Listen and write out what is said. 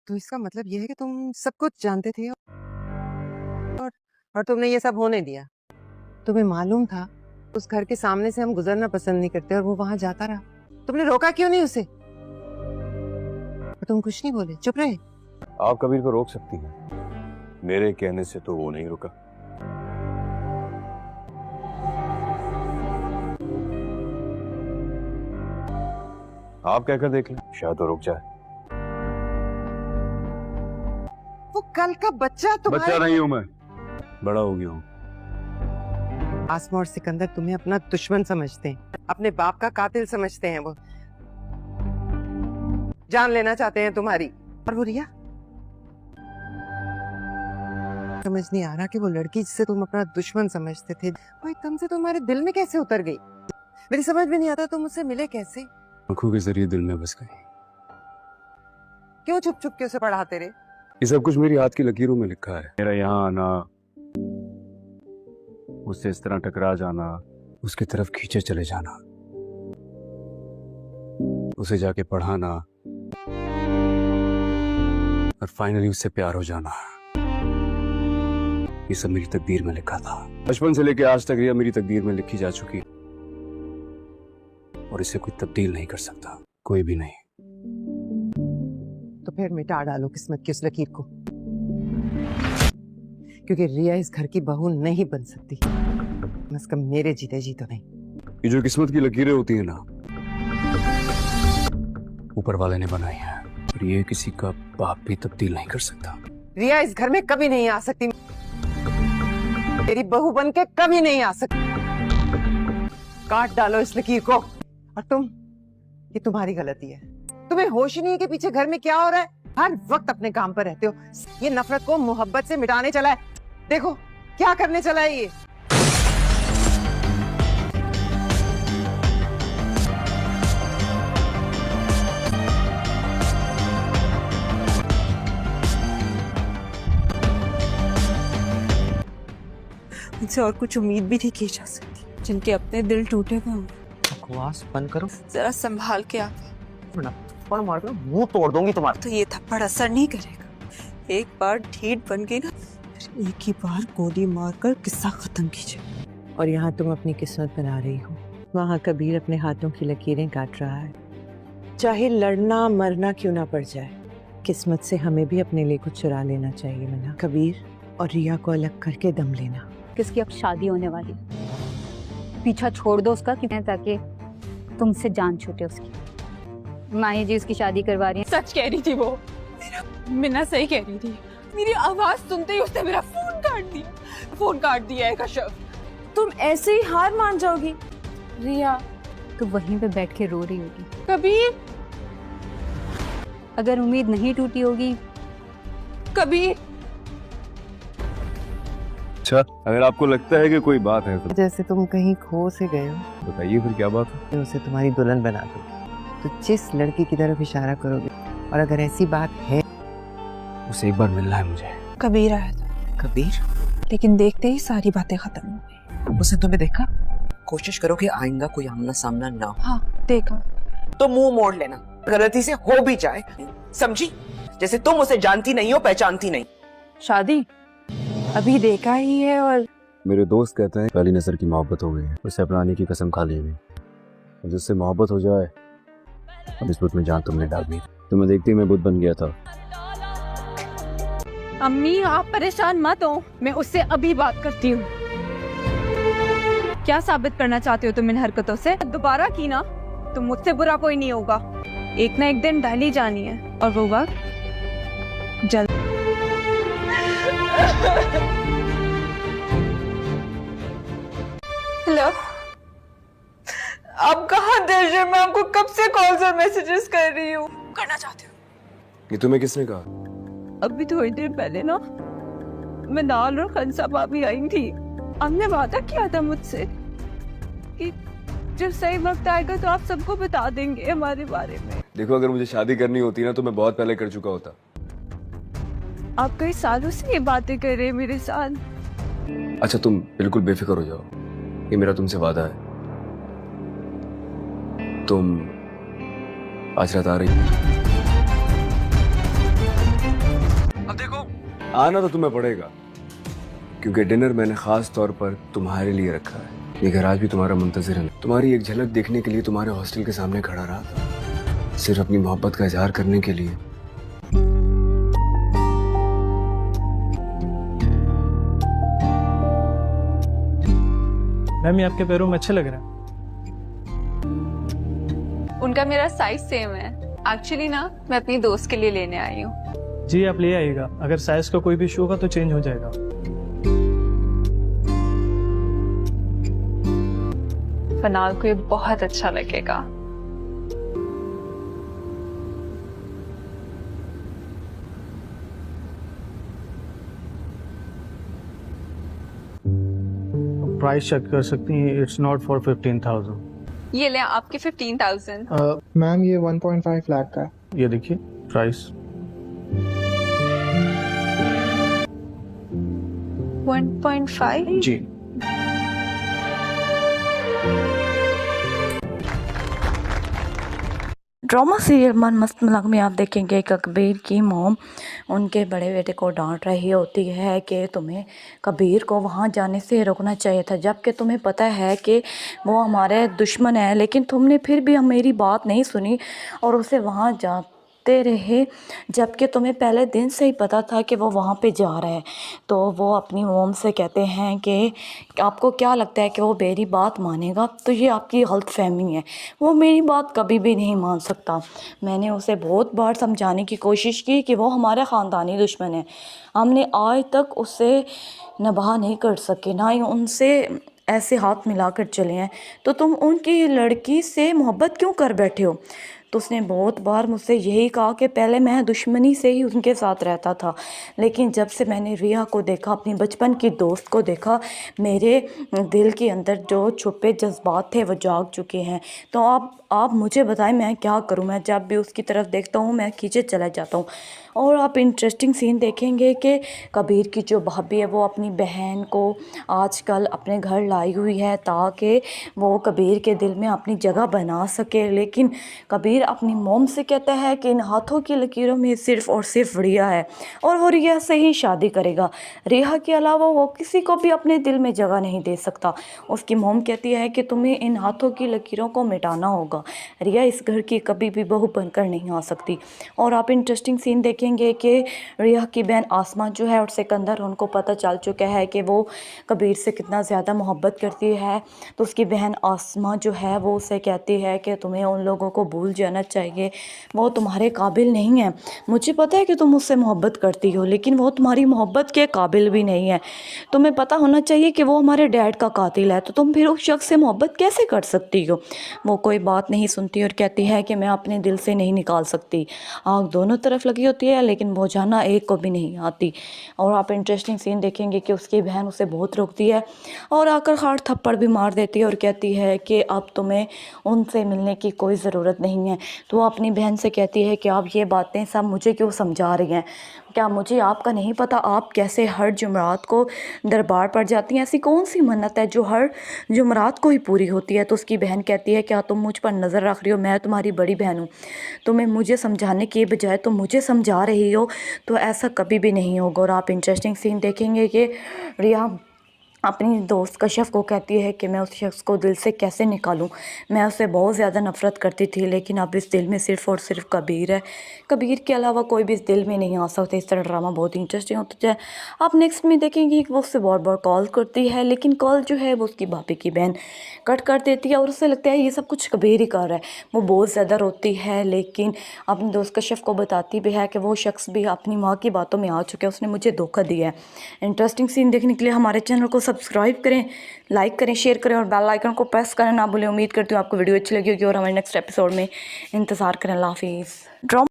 तो इसका मतलब ये है कि तुम सब कुछ जानते थे और तुमने ये सब होने दिया। तुम्हें मालूम था उस घर के सामने से हम गुजरना पसंद नहीं करते और वो वहां जाता रहा। तुमने रोका क्यों नहीं उसे? और तुम कुछ नहीं बोले, चुप रहे। आप कबीर को रोक सकती हैं, मेरे कहने से तो वो नहीं रुका। आप कहकर देख लें, शायद तो रुक जाए। वो कल का बच्चा तुम्हारे... बच्चा नहीं हूं मैं, बड़ा हो गया हूं। आसमा और सिकंदर तुम्हें अपना दुश्मन समझते हैं, अपने बाप का कातिल समझते हैं। वो जान लेना चाहते हैं तुम्हारी। और वो रिया, समझ नहीं आ रहा कि वो लड़की जिसे तुम अपना दुश्मन समझते थे वो एकदम से तुम्हारे दिल में कैसे उतर गई। मेरी समझ में नहीं आता तुम उससे मिले कैसे। आंखों के जरिए दिल में बस गई। क्यों चुप चुप के उसे पढ़ाते रहे? ये सब कुछ मेरी हाथ की लकीरों में लिखा है। मेरा यहाँ आना, उससे इस तरह टकरा जाना, उसकी तरफ खींचे चले जाना, उसे जाके पढ़ाना और फाइनली उससे प्यार हो जाना, ये सब मेरी तकदीर में लिखा था। बचपन से लेके आज तक यह मेरी तकदीर में लिखी जा चुकी और इसे कोई तब्दील नहीं कर सकता, कोई भी नहीं। तो फिर मिटा डालो किस्मत की उस लकीर को, क्योंकि रिया इस घर की बहू नहीं बन सकती, कम से कम मेरे जीते जी तो नहीं। ये जो किस्मत की लकीरें होती है ना, ऊपर वाले ने बनाई है और ये किसी का बाप भी तब्दील नहीं कर सकता। रिया इस घर में कभी नहीं आ सकती, तेरी बहू बन के कभी नहीं आ सकती। काट डालो इस लकीर को। और तुम, ये तुम्हारी गलती है। तुम्हें होश ही नहीं है कि पीछे घर में क्या हो रहा है। हर वक्त अपने काम पर रहते हो। ये नफरत को मोहब्बत से मिटाने चला है। देखो क्या करने चला है ये। मुझसे और कुछ उम्मीद भी नहीं की जा सकती, जिनके अपने दिल टूटे हुए हों। बकवास बंद करो, जरा संभाल के आप। थप्पड़ मार कर मुंह तोड़ दूंगी तुम्हारा। तो ये थप्पड़ असर नहीं करेगा। एक बार ढीठ बन गई ना, फिर एक ही बार गोली मारकर किस्सा खत्म कीजिए। और यहाँ तुम अपनी किस्मत बना रही हो, वहाँ कबीर अपने हाथों की लकीरें काट रहा है। चाहे लड़ना मरना क्यों ना पड़ जाए, किस्मत से हमें भी अपने लिए कुछ चुरा लेना चाहिए। मना कबीर और रिया को अलग करके दम लेना। किसकी अब शादी होने वाली, पीछा छोड़ दो उसका, ताकि तुमसे जान छूटे उसकी। माही जी उसकी शादी करवा रही हैं। सच कह रही थी वो, मिन्ना सही कह रही थी। मेरी आवाज सुनते ही उसने मेरा फोन काट दिया है कश्यप। तुम ऐसे ही हार मान जाओगी? रिया तो वहीं पे बैठ के रो रही होगी। कबीर, अगर उम्मीद नहीं टूटी होगी। कबीर, अच्छा, अगर आपको लगता है कि कोई बात है तो जैसे तुम कहीं खो से गए हो, बताइए फिर क्या बात है। मैं उसे तुम्हारी दुल्हन बना दूंगी। तो जिस लड़की की तरफ इशारा करोगे, और अगर ऐसी बात है, उसे एक बार मिलना है मुझे। कबीर आया था। कबीर? लेकिन देखते ही सारी बातें खत्म हो गई। उसने तुम्हें देखा? कोशिश करो कि आइंदा कोई आमना सामना ना हो। हाँ देखा। तो मुंह मोड़ लेना, गलती से हो भी जाए, समझी? जैसे तुम उसे जानती नहीं हो, पहचानती नहीं। शादी अभी देखा ही है। और मेरे दोस्त कहते हैं पहली नजर की मोहब्बत हो गई है, उसे अपनाने की कसम खा ली हुई। जिससे मोहब्बत हो जाए, अब इस बुत में जान तुमने डाल दी। तुम्हें देखते ही मैं बुत बन गया था। अम्मी आप परेशान मत हो, मैं उससे अभी बात करती हूँ। क्या साबित करना चाहते हो तुम इन हरकतों से? दोबारा की ना तो मुझसे बुरा कोई नहीं होगा। एक ना एक दिन दिल्ली जानी है और वो वक्त जल्द। हेलो, अब कहाँ देश है? मैं आपको कब से कॉल्स और मैसेजेस कर रही हूँ। करना चाहती हूँ। ये तुम्हें किसने कहा? अभी थोड़ी देर पहले ना मैं नाल और खनसा भाभी आई थी। हमने वादा किया था मुझसे कि जब सही वक्त आएगा तो आप सबको बता देंगे हमारे बारे में। देखो, अगर मुझे शादी करनी होती ना तो मैं बहुत पहले कर चुका होता। आप कई सालों से ये बातें कर रहे हैं मेरे साथ। अच्छा, तुम बिल्कुल बेफिक्र हो जाओ, ये मेरा तुमसे वादा है। तुम आज रात आ रही हो? अब देखो आना तो तुम्हें पड़ेगा, क्योंकि डिनर मैंने खास तौर पर तुम्हारे लिए रखा है। ये घर आज भी तुम्हारा मुंतजिर है। तुम्हारी एक झलक देखने के लिए तुम्हारे हॉस्टल के सामने खड़ा रहा था, सिर्फ अपनी मोहब्बत का इजहार करने के लिए। मैम ये आपके पैरों में अच्छे लग रहे हैं। उनका मेरा साइज सेम है। एक्चुअली ना मैं अपनी दोस्त के लिए लेने आई हूँ। जी आप ले आइएगा, अगर साइज का कोई भी इशू होगा तो चेंज हो जाएगा। फनाल को ये बहुत अच्छा लगेगा। प्राइस चेक कर सकती हैं, इट्स नॉट फॉर 15,000। ये ले आपके 15,000। मैम ये 1.5 लाख का है। ये देखिए प्राइस। 1.5? जी ड्रामा सीरियल मन मस्त मलक में आप देखेंगे कबीर की मॉम उनके बड़े बेटे को डांट रही होती है कि तुम्हें कबीर को वहाँ जाने से रोकना चाहिए था, जबकि तुम्हें पता है कि वो हमारे दुश्मन है, लेकिन तुमने फिर भी मेरी बात नहीं सुनी और उसे वहाँ जाते रहे, जबकि तुम्हें पहले दिन से ही पता था कि वो वहाँ पे जा रहा है। तो वो अपनी मॉम से कहते हैं कि आपको क्या लगता है कि वो मेरी बात मानेगा? तो ये आपकी गलतफहमी है, वो मेरी बात कभी भी नहीं मान सकता। मैंने उसे बहुत बार समझाने की कोशिश की कि वो हमारे ख़ानदानी दुश्मन है, हमने आज तक उससे नबाह नहीं कर सके, ना ही उनसे ऐसे हाथ मिला कर चले हैं, तो तुम उनकी लड़की से मोहब्बत क्यों कर बैठे हो? तो उसने बहुत बार मुझसे यही कहा कि पहले मैं दुश्मनी से ही उनके साथ रहता था, लेकिन जब से मैंने रिया को देखा, अपनी बचपन की दोस्त को देखा, मेरे दिल के अंदर जो छुपे जज्बात थे वो जाग चुके हैं। तो आप मुझे बताएं मैं क्या करूं? मैं जब भी उसकी तरफ देखता हूं मैं खींचे चला जाता हूं। और आप इंटरेस्टिंग सीन देखेंगे कि कबीर की जो भाभी है वो अपनी बहन को आजकल अपने घर लाई हुई है ताकि वो कबीर के दिल में अपनी जगह बना सके, लेकिन कबीर अपनी मॉम से कहता है कि इन हाथों की लकीरों में सिर्फ़ और सिर्फ रिया है और वो रिया से ही शादी करेगा। रिया के अलावा वो किसी को भी अपने दिल में जगह नहीं दे सकता। उसकी मॉम कहती है कि तुम्हें इन हाथों की लकीरों को मिटाना होगा, रिया इस घर की कभी भी बहू बनकर नहीं आ सकती। और आप इंटरेस्टिंग सीन देखेंगे कि रिया की बहन आसमा जो है और सिकंदर, उनको पता चल चुका है कि वो कबीर से कितना ज़्यादा मोहब्बत करती है। तो उसकी बहन आसमा जो है वो उसे कहती है कि तुम्हें उन लोगों को भूल जाना चाहिए, वो तुम्हारे काबिल नहीं है। मुझे पता है कि तुम उससे मोहब्बत करती हो, लेकिन वो तुम्हारी मोहब्बत के काबिल भी नहीं है। तुम्हें पता होना चाहिए कि वो हमारे डैड का कातिल है, तो तुम फिर उस शख्स से मोहब्बत कैसे कर सकती हो? वो कोई बात नहीं सुनती और कहती है कि मैं अपने दिल से नहीं निकाल सकती। आग दोनों तरफ लगी होती है लेकिन बुझाना एक को भी नहीं आती। और आप इंटरेस्टिंग सीन देखेंगे कि उसकी बहन उसे बहुत रोकती है और आकर हाथ थप्पड़ भी मार देती है और कहती है कि अब तुम्हें उनसे मिलने की कोई ज़रूरत नहीं है। तो वो अपनी बहन से कहती है कि आप ये बातें सब मुझे क्यों समझा रही हैं? क्या मुझे आपका नहीं पता आप कैसे हर जुमरात को दरबार पर जाती हैं? ऐसी कौन सी मन्नत है जो हर जुमरात को ही पूरी होती है? तो उसकी बहन कहती है क्या तुम मुझ पर नज़र रख रही हो? मैं तुम्हारी बड़ी बहन हूँ, तुम्हें मुझे समझाने के बजाय तुम मुझे समझा रही हो, तो ऐसा कभी भी नहीं होगा। और आप इंटरेस्टिंग सीन देखेंगे कि रिया अपनी दोस्त कश्यप को कहती है कि मैं उस शख्स को दिल से कैसे निकालूं, मैं उससे बहुत ज़्यादा नफ़रत करती थी, लेकिन अब इस दिल में सिर्फ़ और सिर्फ कबीर है, कबीर के अलावा कोई भी इस दिल में नहीं आ सकता। इस तरह ड्रामा बहुत ही इंटरेस्टिंग होता है। आप नेक्स्ट में देखेंगे कि वो उससे बार बार कॉल करती है, लेकिन कॉल जो है वो उसकी भाभी की बहन कट कर देती है और उससे लगता है ये सब कुछ कबीर ही कर रहा है। वो बहुत ज़्यादा रोती है, लेकिन अपनी दोस्त कश्यप को बताती भी है कि वो शख्स भी अपनी माँ की बातों में आ चुका है, उसने मुझे धोखा दिया है। इंटरेस्टिंग सीन देखने के लिए हमारे चैनल को सब्सक्राइब करें, लाइक करें, शेयर करें और बेल आइकन को प्रेस करना ना भूलें। उम्मीद करती हूँ आपको वीडियो अच्छी लगी होगी और हमारे नेक्स्ट एपिसोड में इंतज़ार करें। अल्लाह हाफिज़।